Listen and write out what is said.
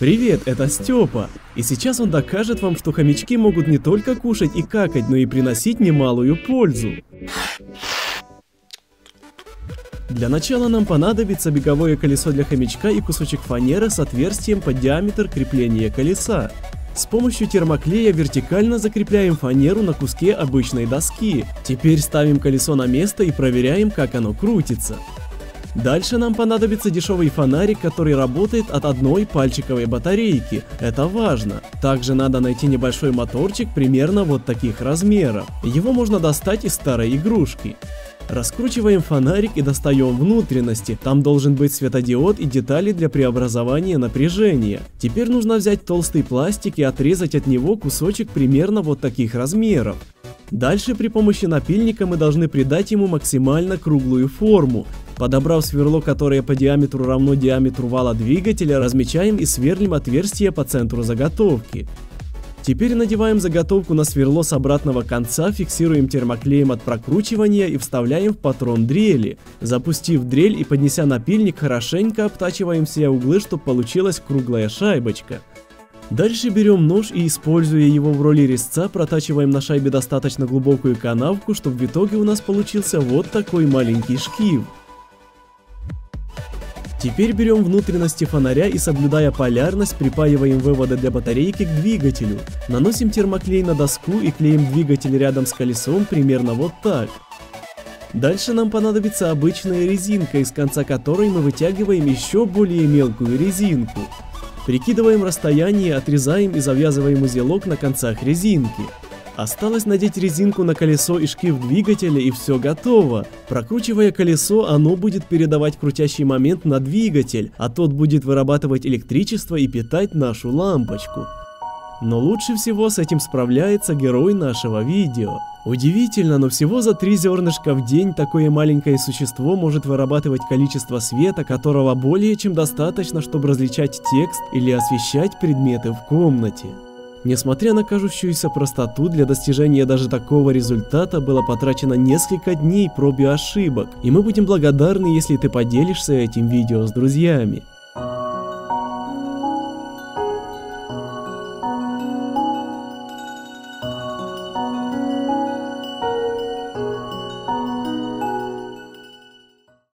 Привет, это Степа, и сейчас он докажет вам, что хомячки могут не только кушать и какать, но и приносить немалую пользу. Для начала нам понадобится беговое колесо для хомячка и кусочек фанеры с отверстием под диаметр крепления колеса. С помощью термоклея вертикально закрепляем фанеру на куске обычной доски. Теперь ставим колесо на место и проверяем, как оно крутится. Дальше нам понадобится дешевый фонарик, который работает от одной пальчиковой батарейки. Это важно. Также надо найти небольшой моторчик примерно вот таких размеров. Его можно достать из старой игрушки. Раскручиваем фонарик и достаем внутренности. Там должен быть светодиод и детали для преобразования напряжения. Теперь нужно взять толстый пластик и отрезать от него кусочек примерно вот таких размеров. Дальше при помощи напильника мы должны придать ему максимально круглую форму. Подобрав сверло, которое по диаметру равно диаметру вала двигателя, размечаем и сверлим отверстие по центру заготовки. Теперь надеваем заготовку на сверло с обратного конца, фиксируем термоклеем от прокручивания и вставляем в патрон дрели. Запустив дрель и поднеся напильник, хорошенько обтачиваем все углы, чтобы получилась круглая шайбочка. Дальше берем нож и, используя его в роли резца, протачиваем на шайбе достаточно глубокую канавку, чтобы в итоге у нас получился вот такой маленький шкив. Теперь берем внутренности фонаря и, соблюдая полярность, припаиваем выводы для батарейки к двигателю. Наносим термоклей на доску и клеим двигатель рядом с колесом примерно вот так. Дальше нам понадобится обычная резинка, из конца которой мы вытягиваем еще более мелкую резинку. Прикидываем расстояние, отрезаем и завязываем узелок на концах резинки. Осталось надеть резинку на колесо и шкив двигателя, и все готово. Прокручивая колесо, оно будет передавать крутящий момент на двигатель, а тот будет вырабатывать электричество и питать нашу лампочку. Но лучше всего с этим справляется герой нашего видео. Удивительно, но всего за 3 зернышка в день такое маленькое существо может вырабатывать количество света, которого более чем достаточно, чтобы различать текст или освещать предметы в комнате. Несмотря на кажущуюся простоту, для достижения даже такого результата было потрачено несколько дней проб и ошибок, и мы будем благодарны, если ты поделишься этим видео с друзьями.